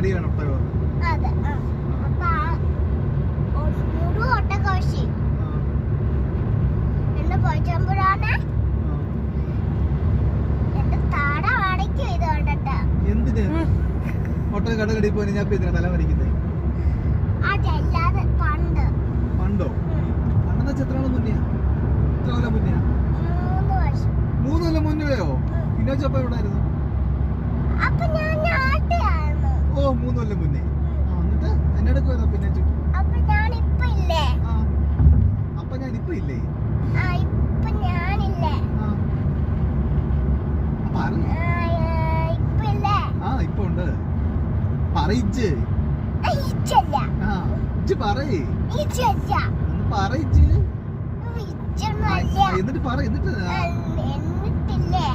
നടിയാണ് ഒട്ടകം. അതെ. ഒരു ഒട്ടകോശി എന്റെ പൊയ്ച്ചമ്പുരാനെ എന്റെ താട അടയ്ക്കും ഇത് കണ്ടിട്ട്. എന്തിന് ഒട്ടകം കടകടി പോയി ഞാൻ ഇതിനെ തല വരയ്ക്കുന്നത്? അതല്ലാതെ പണ്ട്. പണ്ടോ? പണ്ടെന്ന് വെച്ചാൽ എത്ര നാൾ മുന്നെയാ? എത്ര കൊല്ലം മുന്നെയാ? 3 വർഷം. 3 കൊല്ലം മുന്നെയോ? ഇന്നോച്ചപ്പ എവിടായിരുന്നു? അപ്പൊ ഞാൻ നാട്ടിലായിരുന്നു. ഓ 3 കൊല്ലം മുന്നേ. എന്നിട്ട് എന്നോട് പോയതാ പിന്നെ? അപ്പൊ ഞാനിപ്പോ ഇല്ലേ? അപ്പൊ ഞാൻ ഇപ്പൊ ഇല്ലേ? ഇപ്പൊ ഞാനില്ലേ? ഇപ്പൊ ഇല്ലേ? ഇപ്പൊ ഉണ്ട്. പറയിച്ച് ഇച്ചല്ല. പറയേ ഇച്ചല്ല. പറയിച്ച് ഇച്ചൊന്നുമല്ല. എന്നിട്ട് പറ. എന്നിട്ട് എന്നിട്ടില്ലേ?